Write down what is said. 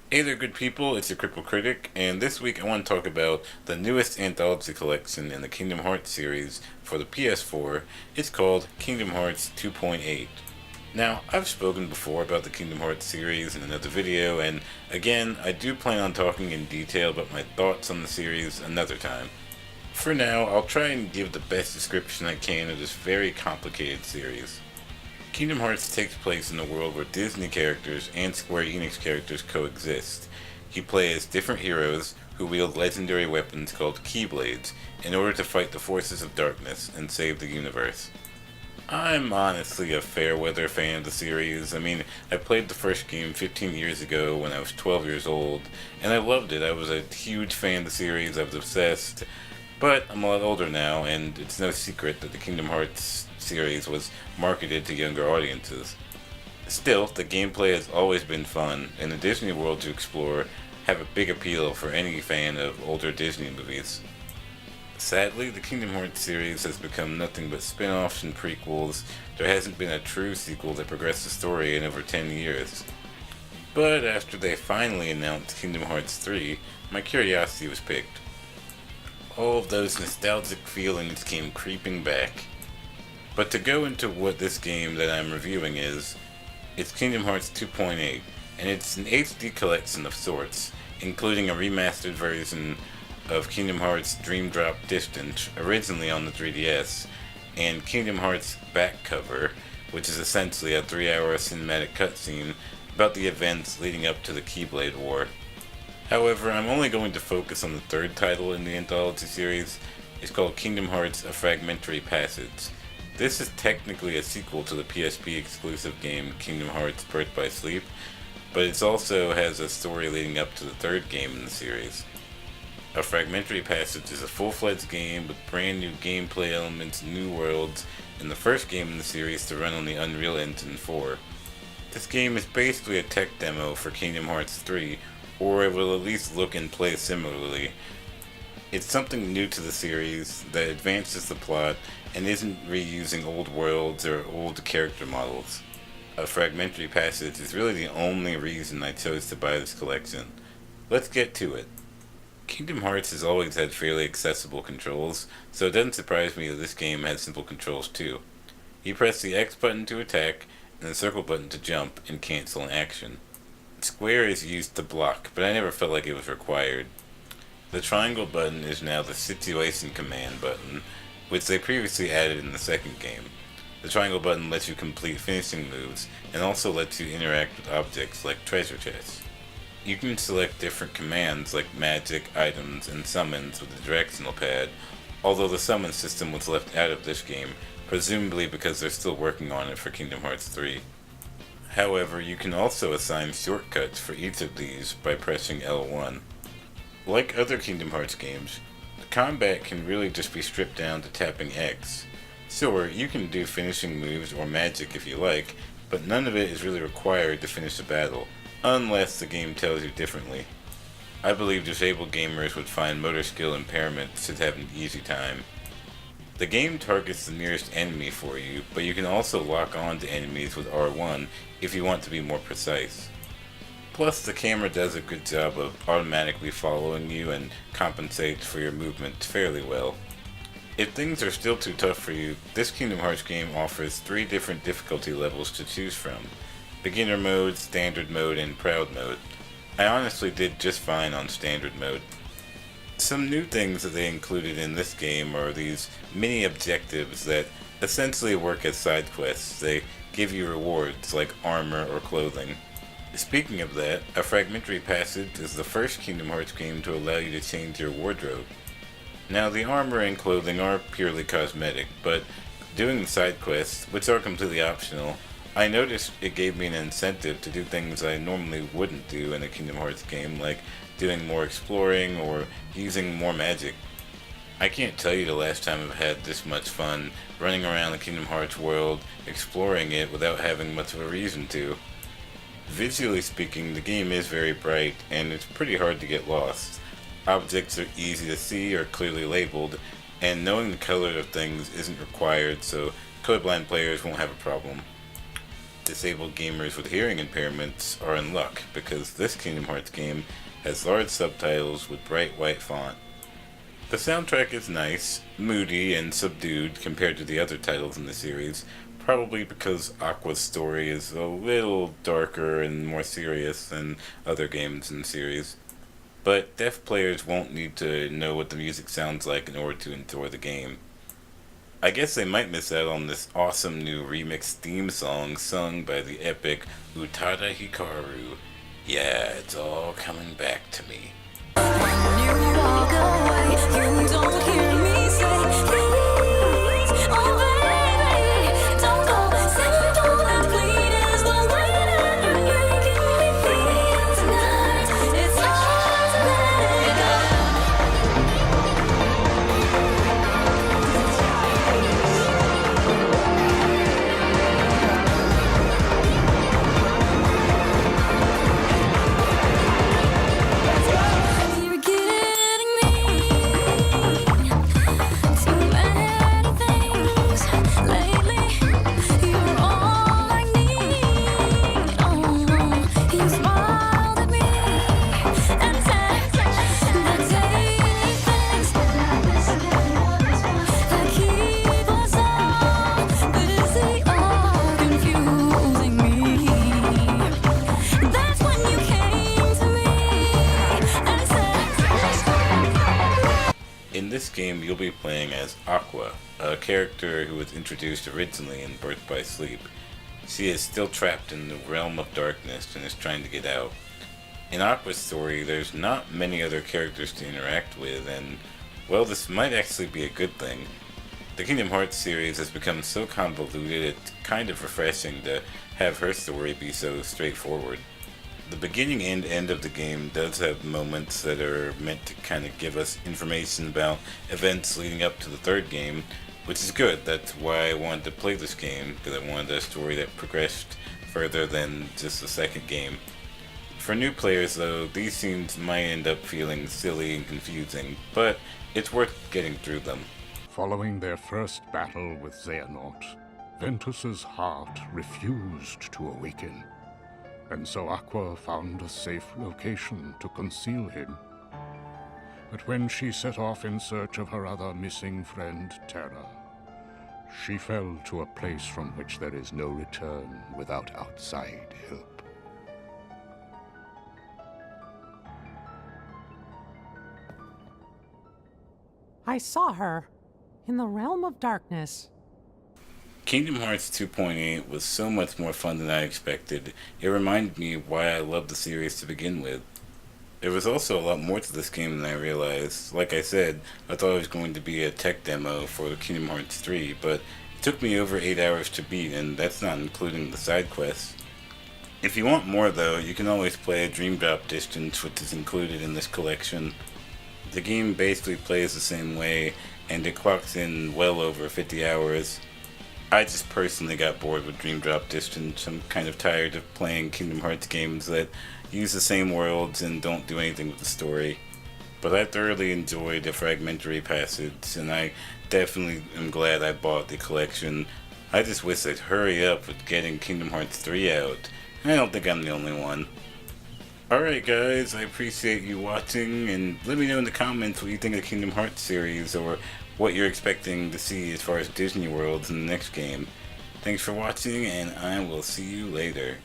Hey there, good people, it's the Crippled Critic, and this week I want to talk about the newest anthology collection in the Kingdom Hearts series for the PS4. It's called Kingdom Hearts 2.8. Now, I've spoken before about the Kingdom Hearts series in another video, and again, I do plan on talking in detail about my thoughts on the series another time. For now, I'll try and give the best description I can of this very complicated series. Kingdom Hearts takes place in a world where Disney characters and Square Enix characters coexist. You play as different heroes who wield legendary weapons called Keyblades in order to fight the forces of darkness and save the universe. I'm honestly a fair weather fan of the series. I played the first game 15 years ago when I was 12 years old, and I loved it. I was a huge fan of the series, I was obsessed. But I'm a lot older now, and it's no secret that the Kingdom Hearts series was marketed to younger audiences. Still, the gameplay has always been fun, and the Disney world to explore have a big appeal for any fan of older Disney movies. Sadly, the Kingdom Hearts series has become nothing but spin-offs and prequels. There hasn't been a true sequel that progressed the story in over 10 years. But after they finally announced Kingdom Hearts 3, my curiosity was piqued. All of those nostalgic feelings came creeping back. But to go into what this game that I'm reviewing is, it's Kingdom Hearts 2.8, and it's an HD collection of sorts, including a remastered version of Kingdom Hearts Dream Drop Distance, originally on the 3DS, and Kingdom Hearts Back Cover, which is essentially a 3-hour cinematic cutscene about the events leading up to the Keyblade War. However, I'm only going to focus on the third title in the anthology series. It's called Kingdom Hearts A Fragmentary Passage. This is technically a sequel to the PSP exclusive game Kingdom Hearts Birth by Sleep, but it also has a story leading up to the third game in the series. A Fragmentary Passage is a full-fledged game with brand new gameplay elements, new worlds, and the first game in the series to run on the Unreal Engine 4. This game is basically a tech demo for Kingdom Hearts 3, or it will at least look and play similarly. It's something new to the series that advances the plot and isn't reusing old worlds or old character models. A Fragmentary Passage is really the only reason I chose to buy this collection. Let's get to it. Kingdom Hearts has always had fairly accessible controls, so it doesn't surprise me that this game has simple controls too. You press the X button to attack and the circle button to jump and cancel an action. Square is used to block, but I never felt like it was required. The triangle button is now the situation command button, which they previously added in the second game. The triangle button lets you complete finishing moves, and also lets you interact with objects like treasure chests. You can select different commands like magic, items, and summons with the directional pad, although the summon system was left out of this game, presumably because they're still working on it for Kingdom Hearts 3. However, you can also assign shortcuts for each of these by pressing L1. Like other Kingdom Hearts games, the combat can really just be stripped down to tapping X. Sure, you can do finishing moves or magic if you like, but none of it is really required to finish a battle, unless the game tells you differently. I believe disabled gamers would find motor skill impairment should have an easy time. The game targets the nearest enemy for you, but you can also lock on to enemies with R1 if you want to be more precise. Plus, the camera does a good job of automatically following you and compensates for your movements fairly well. If things are still too tough for you, this Kingdom Hearts game offers 3 different difficulty levels to choose from: Beginner Mode, Standard Mode, and Proud Mode. I honestly did just fine on Standard Mode. Some new things that they included in this game are these mini objectives that essentially work as side quests. They give you rewards like armor or clothing. Speaking of that, A Fragmentary Passage is the first Kingdom Hearts game to allow you to change your wardrobe. Now, the armor and clothing are purely cosmetic, but doing the side quests, which are completely optional, I noticed it gave me an incentive to do things I normally wouldn't do in a Kingdom Hearts game, like doing more exploring or using more magic. I can't tell you the last time I've had this much fun running around the Kingdom Hearts world, exploring it without having much of a reason to. Visually speaking, the game is very bright, and it's pretty hard to get lost. Objects are easy to see or clearly labeled, and knowing the color of things isn't required, so colorblind players won't have a problem. disabled gamers with hearing impairments are in luck, because this Kingdom Hearts game has large subtitles with bright white font. The soundtrack is nice, moody, and subdued compared to the other titles in the series, probably because Aqua's story is a little darker and more serious than other games in the series. But deaf players won't need to know what the music sounds like in order to enjoy the game. I guess they might miss out on this awesome new remix theme song sung by the epic Utada Hikaru. Yeah, it's all coming back to me. When you walk away, you don't hear me say, please, oh baby, don't go, simple and clean is the way that you're making me feel tonight. It's hard to let it go. You're getting me too many things lately. You're all I need. Oh, you smiled at me and said the daily things that keep us all busy or confusing me. That's when you came to me and said. In this game, you'll be playing as Aqua, a character who was introduced originally in Birth by Sleep. She is still trapped in the realm of darkness and is trying to get out. In Aqua's story, there's not many other characters to interact with, and, well, this might actually be a good thing. The Kingdom Hearts series has become so convoluted, it's kind of refreshing to have her story be so straightforward. The beginning and end of the game does have moments that are meant to kind of give us information about events leading up to the third game, which is good. That's why I wanted to play this game, because I wanted a story that progressed further than just the second game. For new players though, these scenes might end up feeling silly and confusing, but it's worth getting through them. Following their first battle with Xehanort, Ventus's heart refused to awaken, and so Aqua found a safe location to conceal him. But when she set off in search of her other missing friend, Terra, she fell to a place from which there is no return without outside help. I saw her in the realm of darkness. Kingdom Hearts 2.8 was so much more fun than I expected. It reminded me why I loved the series to begin with. There was also a lot more to this game than I realized. Like I said, I thought it was going to be a tech demo for Kingdom Hearts 3, but it took me over 8 hours to beat, and that's not including the side quests. If you want more though, you can always play a Dream Drop Distance, which is included in this collection. The game basically plays the same way, and it clocks in well over 50 hours. I just personally got bored with Dream Drop Distance. I'm kind of tired of playing Kingdom Hearts games that use the same worlds and don't do anything with the story. But I thoroughly enjoyed the Fragmentary passage, and I definitely am glad I bought the collection. I just wish they'd hurry up with getting Kingdom Hearts 3 out. I don't think I'm the only one. Alright guys, I appreciate you watching, and let me know in the comments what you think of the Kingdom Hearts series, or what you're expecting to see as far as Disney Worlds in the next game. Thanks for watching, and I will see you later.